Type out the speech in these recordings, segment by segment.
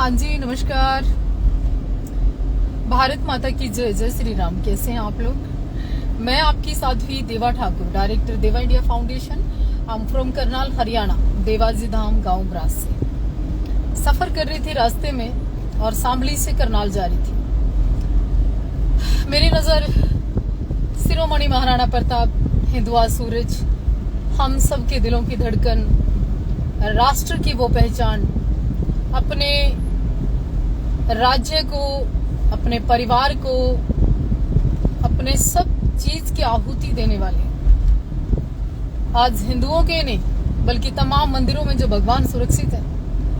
हाँ जी, नमस्कार। भारत माता की जय। जय श्री राम। कैसे हैं आप लोग? मैं आपकी Sadhvi Deva Thakur, director Deva India foundation. I am from Karnal, Haryana, Devaji Dham गांव ब्रास से। सफर कर रही थी रास्ते में और शामली से करनाल जा रही थी। मेरी नजर शिरोमणि महाराणा प्रताप, हिंदुआ सूरज, हम सब के दिलों की धड़कन, राष्ट्र की वो पहचान, अपने राज्य को, अपने परिवार को, अपने सब चीज की आहुति देने वाले आज हिंदुओं के नहीं बल्कि तमाम मंदिरों में जो भगवान सुरक्षित है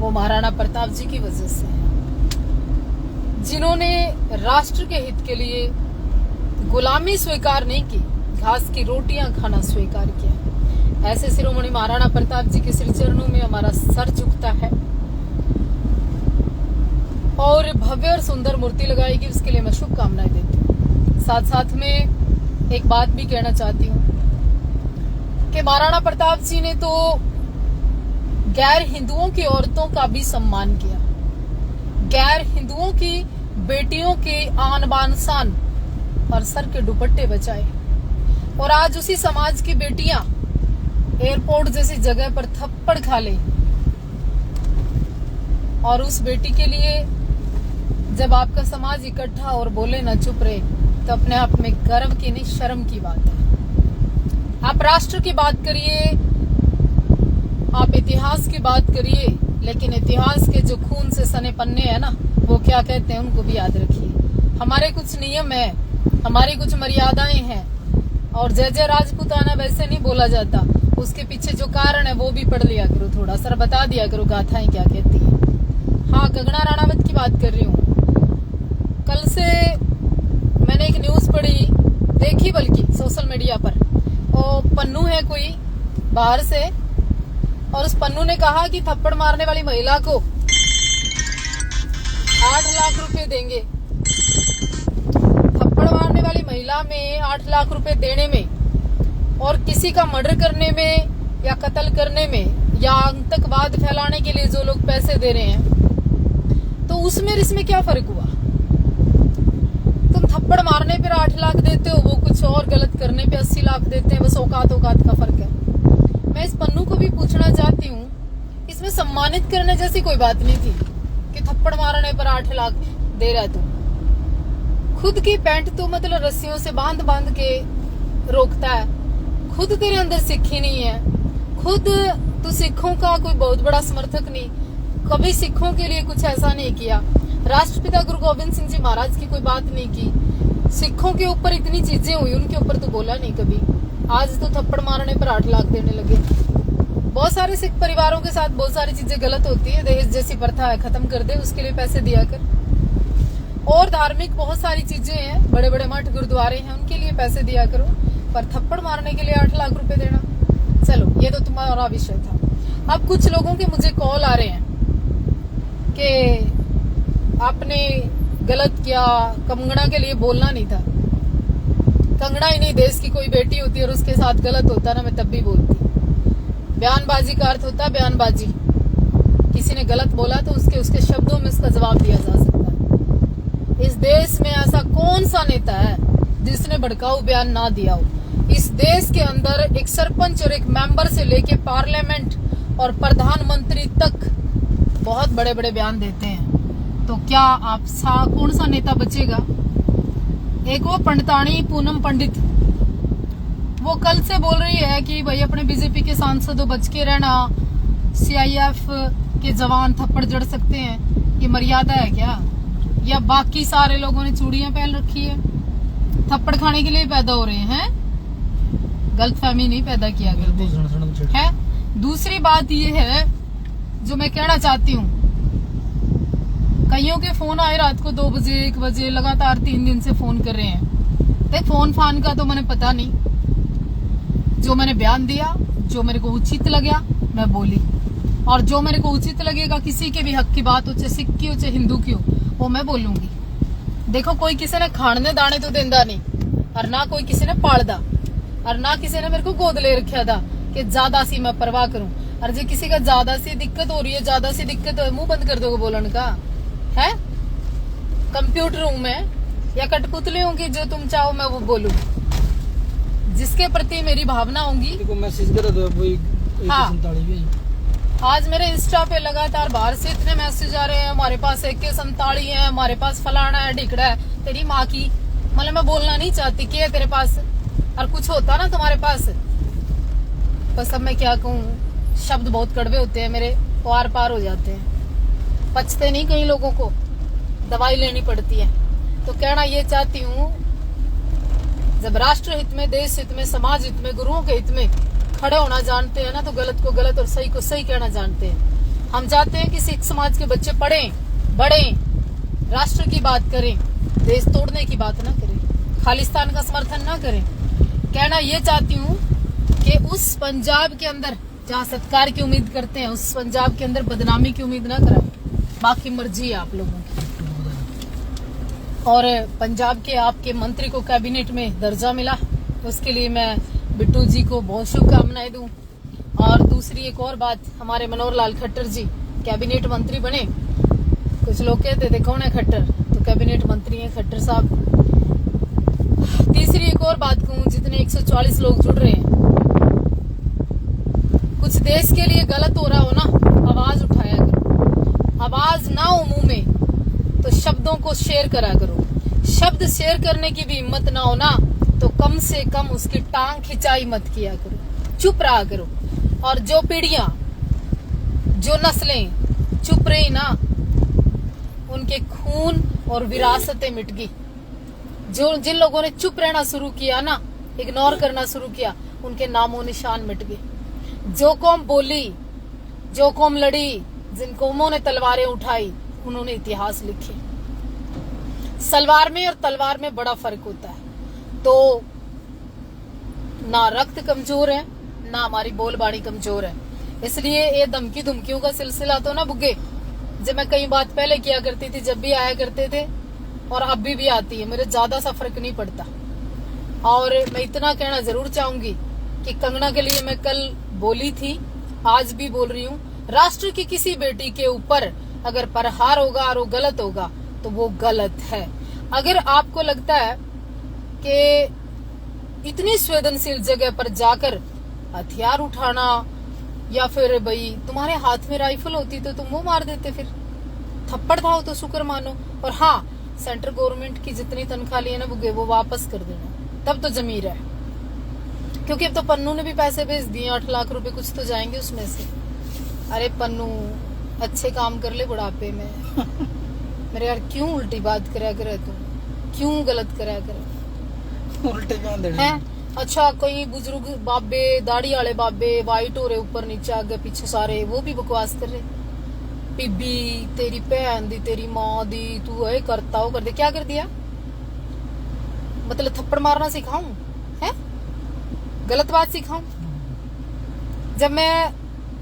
वो महाराणा प्रताप जी की वजह से है, जिन्होंने राष्ट्र के हित के लिए गुलामी स्वीकार नहीं की, घास की रोटियां खाना स्वीकार किया। ऐसे शिरोमणि महाराणा प्रताप जी के श्री चरणों में हमारा सर झुकता है और भव्य और सुंदर मूर्ति लगाएगी, उसके लिए मैं शुभकामनाएं देती हूँ। साथ साथ में एक बात भी कहना चाहती हूँ कि महाराणा प्रताप जी ने तो गैर हिंदुओं की औरतों का भी सम्मान किया, गैर हिंदुओं की बेटियों के आन बान शान और सर के दुपट्टे बचाए। और आज उसी समाज की बेटियां एयरपोर्ट जैसी जगह पर थप्पड़ खा ले और उस बेटी के लिए जब आपका समाज इकट्ठा और बोले न चुप रहे तो अपने आप में गर्व की नहीं शर्म की बात है। आप राष्ट्र की बात करिए, आप इतिहास की बात करिए, लेकिन इतिहास के जो खून से सने पन्ने हैं ना, वो क्या कहते हैं उनको भी याद रखिए। हमारे कुछ नियम है, हमारी कुछ मर्यादाएं हैं और जय जय राजपूताना वैसे नहीं बोला जाता। उसके पीछे जो कारण है वो भी पढ़ लिया करो, थोड़ा सा बता दिया करो गाथाएं क्या कहती है। हाँ, कंगना राणावत की बात कर रही हूँ। कल से मैंने एक न्यूज पढ़ी, देखी बल्कि सोशल मीडिया पर, और पन्नू है कोई बाहर से, और उस पन्नू ने कहा कि थप्पड़ मारने वाली महिला को 8 लाख रुपए देंगे। थप्पड़ मारने वाली महिला में 8 लाख रुपए देने में और किसी का मर्डर करने में या कत्ल करने में या आतंकवाद फैलाने के लिए जो लोग पैसे दे रहे हैं, तो उसमें इसमें क्या फर्क हुआ? तुम थप्पड़ मारने पर 8 लाख देते हो, वो कुछ और गलत करने पे 80 लाख देते हैं, बस औकात का फर्क है। मैं इस पन्नू को भी पूछना चाहती हूँ, इसमें सम्मानित करने जैसी कोई बात नहीं थी कि थप्पड़ मारने पर 8 लाख दे रहा है। तू खुद की पैंट तो मतलब रस्सियों से बांध बांध के रोकता है, खुद तेरे अंदर सिख ही नहीं है, खुद तू सिखों का कोई बहुत बड़ा समर्थक नहीं, कभी सिखों के लिए कुछ ऐसा नहीं किया। राष्ट्रपिता गुरु गोविंद सिंह जी महाराज की कोई बात नहीं की, सिखों के ऊपर इतनी चीजें हुई, उनके ऊपर तो बोला नहीं कभी। आज तो थप्पड़ मारने पर 8 लाख देने लगे। बहुत सारे सिख परिवारों के साथ बहुत सारी चीजें गलत होती है, दहेज जैसी प्रथा है, खत्म कर दे, उसके लिए पैसे दिया कर। और धार्मिक बहुत सारी चीजें हैं, बड़े बड़े मठ गुरुद्वारे हैं, उनके लिए पैसे दिया करो, पर थप्पड़ मारने के लिए 8 लाख रुपए देना, चलो ये तो तुम्हारा विषय था। अब कुछ लोगों के मुझे कॉल आ रहे हैं कि आपने गलत किया, कंगना के लिए बोलना नहीं था। कंगना ही नहीं, देश की कोई बेटी होती है और उसके साथ गलत होता ना, मैं तब भी बोलती। बयानबाजी का अर्थ होता है बयानबाजी। किसी ने गलत बोला तो उसके शब्दों में उसका जवाब दिया जा सकता है। इस देश में ऐसा कौन सा नेता है जिसने भड़काऊ बयान ना दिया हो? इस देश के अंदर एक सरपंच और एक मेंबर से लेके पार्लियामेंट और प्रधानमंत्री तक बहुत बड़े बड़े बयान देते हैं, तो क्या आप कौन सा नेता बचेगा? एक वो पंडितानी पूनम पंडित, वो कल से बोल रही है कि भाई अपने बीजेपी के सांसदों बच के रहना, सीआईएफ के जवान थप्पड़ जड़ सकते हैं, ये मर्यादा है क्या? या बाकी सारे लोगों ने चूड़ियां पहन रखी है, थप्पड़ खाने के लिए पैदा हो रहे हैं? गलतफहमी नहीं पैदा किया करते है। दूसरी बात ये है जो मैं कहना चाहती हूँ, कईयों के फोन आए रात को 2 बजे 1 बजे, लगातार 3 दिन से फोन कर रहे हैं। तो फोन फान का तो मैंने पता नहीं, जो मैंने बयान दिया, जो मेरे को उचित लगा मैं बोली, और जो मेरे को उचित लगेगा किसी के भी हक की बात हो, चाहे सिख की हो चाहे हिंदू की हो, वो मैं बोलूंगी। देखो, कोई किसी ने खाने दाने तो देंदा नहीं, और ना कोई किसी ने पालदा, और ना किसी ने मेरे को गोद ले रखा था कि ज्यादा सी मैं परवाह करूं। और जो किसी का ज्यादा सी दिक्कत हो रही है, ज्यादा सी दिक्कत है, मुंह बंद कर दोगे बोलन का है? कंप्यूटर हूं मैं या कठपुतली हूँ कि जो तुम चाहो मैं वो बोलूं? जिसके प्रति मेरी भावना होंगी। मैसेज कर दो। हाँ, आज मेरे इंस्टा पे लगातार बाहर से इतने मैसेज आ रहे हैं, हमारे पास AK-47 है, हमारे पास फलाना है, ढिकड़ा है, तेरी माँ की। मतलब मैं बोलना नहीं चाहती कि है तेरे पास, और कुछ होता ना तुम्हारे पास, बस अब मैं क्या कहूँ, शब्द बहुत कड़वे होते हैं मेरे, पार पार हो जाते हैं, पचते नहीं कई लोगों को, दवाई लेनी पड़ती है। तो कहना ये चाहती हूँ, जब राष्ट्र हित में, देश हित में, समाज हित में, गुरुओं के हित में खड़े होना जानते हैं ना, तो गलत को गलत और सही को सही कहना जानते हैं। हम चाहते हैं कि सिख समाज के बच्चे पढ़ें, बढ़ें, राष्ट्र की बात करें, देश तोड़ने की बात ना करें, खालिस्तान का समर्थन ना करें। कहना ये चाहती हूँ कि उस पंजाब के अंदर जहाँ सत्कार की उम्मीद करते हैं, उस पंजाब के अंदर बदनामी की उम्मीद ना कराएं। बाकी मर्जी है आप लोगों की। और पंजाब के आपके मंत्री को कैबिनेट में दर्जा मिला, उसके लिए मैं बिट्टू जी को बहुत शुभकामनाएं दूं। और दूसरी एक और बात, हमारे मनोहर लाल खट्टर जी कैबिनेट मंत्री बने। कुछ लोग कहते थे कौन है खट्टर, तो कैबिनेट मंत्री हैं खट्टर साहब। तीसरी एक और बात कहूं, जितने 144 लोग जुड़ रहे हैं, कुछ देश के लिए गलत हो रहा हो ना, आवाज उठाया करो। आवाज ना हो मुंह में तो शब्दों को शेयर करा करो। शब्द शेयर करने की भी हिम्मत ना हो ना, तो कम से कम उसकी टांग खिंचाई मत किया करो, चुप रहा करो। और जो पीढ़ियां, जो नस्लें चुप रही ना, उनके खून और विरासतें मिट गई। जो जिन लोगों ने चुप रहना शुरू किया ना, इग्नोर करना शुरू किया, उनके नामों निशान मिट गए। जो कौम बोली, जो कौम लड़ी, जिन कौमों ने तलवारें उठाई, उन्होंने इतिहास लिखे। सलवार में और तलवार में बड़ा फर्क होता है। तो ना रक्त कमजोर है, ना हमारी बोलबाणी कमजोर है। इसलिए ये धमकी धुमकियों का सिलसिला तो ना बुग्गे, जब मैं कई बात पहले किया करती थी, जब भी आया करते थे, और अभी भी आती है, मेरे ज्यादा सा फर्क नहीं पड़ता। और मैं इतना कहना जरूर चाहूंगी कि कंगना के लिए मैं कल बोली थी, आज भी बोल रही हूँ, राष्ट्र की किसी बेटी के ऊपर अगर प्रहार होगा और वो गलत होगा तो वो गलत है। अगर आपको लगता है कि इतनी संवेदनशील जगह पर जाकर हथियार उठाना, या फिर भाई तुम्हारे हाथ में राइफल होती तो तुम वो मार देते, फिर थप्पड़ था तो शुक्र मानो। और हाँ, सेंट्रल गवर्नमेंट की जितनी तनख्वाह ली है ना वो वापस कर देना, तब तो जमीर है। क्योंकि अब तो पन्नू ने भी पैसे भेज दिए, 8 लाख रुपए कुछ तो जाएंगे उसमें से। अरे पन्नू, अच्छे काम कर ले बुढ़ापे में। मेरे यार क्यों उल्टी बात करा करे तुम, क्यों गलत करा करे, उल्टे हैं? अच्छा, कई बुजुर्ग बाबे, दाढ़ी वाले बाबे, वाइट हो रहे ऊपर नीचे आगे पीछे सारे, वो भी बकवास कर रहे। बीबी तेरी बहन दी, तेरी माँ दी, तू है करता हो कर दे। क्या कर दिया? मतलब थप्पड़ मारना सिखाऊं है? गलत बात सिखाऊं? जब मैं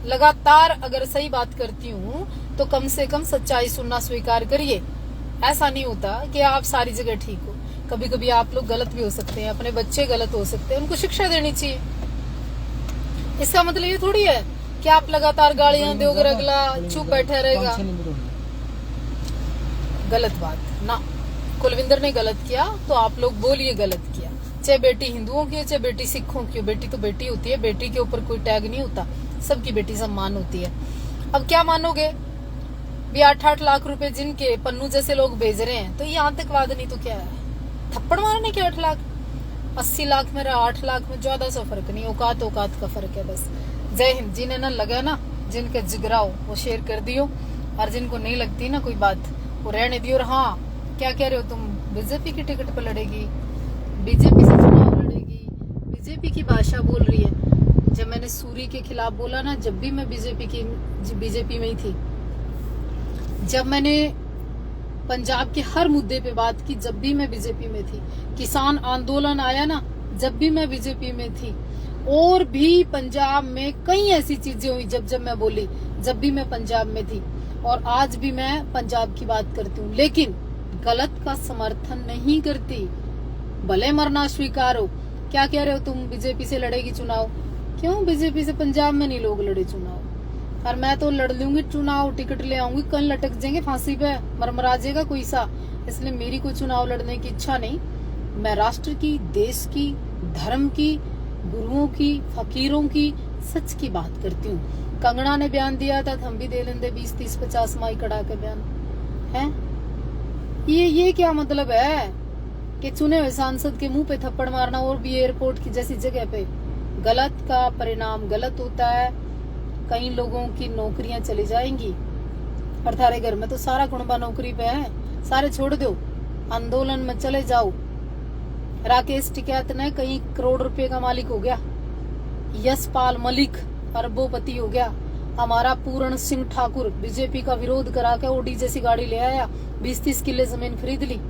लगातार अगर सही बात करती हूँ तो कम से कम सच्चाई सुनना स्वीकार करिए। ऐसा नहीं होता कि आप सारी जगह ठीक हो, कभी कभी आप लोग गलत भी हो सकते हैं, अपने बच्चे गलत हो सकते हैं, उनको शिक्षा देनी चाहिए। इसका मतलब ये थोड़ी है कि आप लगातार गालियां दोगे, अगला चुप बैठा रहेगा। गलत बात ना, कुलविंदर ने गलत किया तो आप लोग बोलिए गलत किया, चाहे बेटी हिंदुओं की हो चाहे बेटी सिखों की हो। बेटी तो बेटी होती है, बेटी के ऊपर कोई टैग नहीं होता, सबकी बेटी सम्मान होती है। अब क्या मानोगे भी 8-8 लाख रुपए जिनके पन्नू जैसे लोग भेज रहे हैं, तो ये आतंकवाद नहीं तो क्या है? थप्पड़ मारने के 8 लाख, 80 लाख में 8 लाख में ज्यादा सा फर्क नहीं, औकात का फर्क है बस। जय हिंद। जिन्हें ना लगा ना, जिनके जिगराओ वो शेयर कर दियो, और जिनको नहीं लगती ना कोई बात वो रहने दियो। और हाँ, क्या कह रहे हो तुम, बीजेपी की टिकट पर लड़ेगी, बीजेपी से चुनाव लड़ेगी, बीजेपी की भाषा बोल रही है। जब मैंने सूरी के खिलाफ बोला ना, जब भी मैं बीजेपी में ही थी, जब मैंने पंजाब के हर मुद्दे पे बात की, जब भी मैं बीजेपी में थी, किसान आंदोलन आया ना, जब भी मैं बीजेपी में थी, और भी पंजाब में कई ऐसी चीजें हुई जब मैं बोली, जब भी मैं पंजाब में थी, और आज भी मैं पंजाब की बात करती हूँ, लेकिन गलत का समर्थन नहीं करती। भले मरना स्वीकार हो। क्या कह रहे हो तुम, बीजेपी से लड़ेगी चुनाव? क्यों बीजेपी से पंजाब में नहीं लोग लड़े चुनाव? और मैं तो लड़ लूंगी चुनाव, टिकट ले आऊंगी, कल लटक जाएंगे फांसी पे, मरमरा जाएगा कोई सा। इसलिए मेरी कोई चुनाव लड़ने की इच्छा नहीं। मैं राष्ट्र की, देश की, धर्म की, गुरुओं की, फकीरों की, सच की बात करती हूँ। कंगना ने बयान दिया था, हम भी दे लेंगे 20, 30, 50 माई कड़ा के बयान है। ये क्या मतलब है कि चुने हुए सांसद के मुंह पे थप्पड़ मारना, और भी एयरपोर्ट की जैसी जगह पे। गलत का परिणाम गलत होता है। कई लोगों की नौकरियां चली जाएंगी, और थारे घर में तो सारा कुनबा नौकरी पे है, सारे छोड़ दो, आंदोलन में चले जाओ। राकेश टिकैत ने कई करोड़ रुपए का मालिक हो गया, यशपाल मलिक अरबोपति हो गया, हमारा पूर्ण सिंह ठाकुर बीजेपी का विरोध करा के ओडी जैसी गाड़ी ले आया, 20-30 किले जमीन खरीद ली।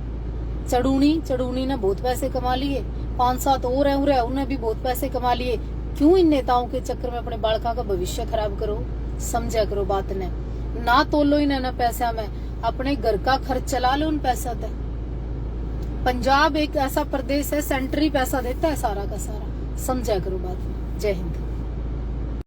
चड़ूनी ने बहुत पैसे कमा लिए, 5-7 और है उन्हें भी बहुत पैसे कमा लिए। क्यों इन नेताओं के चक्कर में अपने बालका का भविष्य खराब करो? समझा करो बात ने, ना तोलो इन्हें ना पैसा में, अपने घर का खर्च चला लो उन पैसा तक। पंजाब एक ऐसा प्रदेश है, सेंटर ही पैसा देता है सारा का सारा। समझा करो बात में। जय हिंद।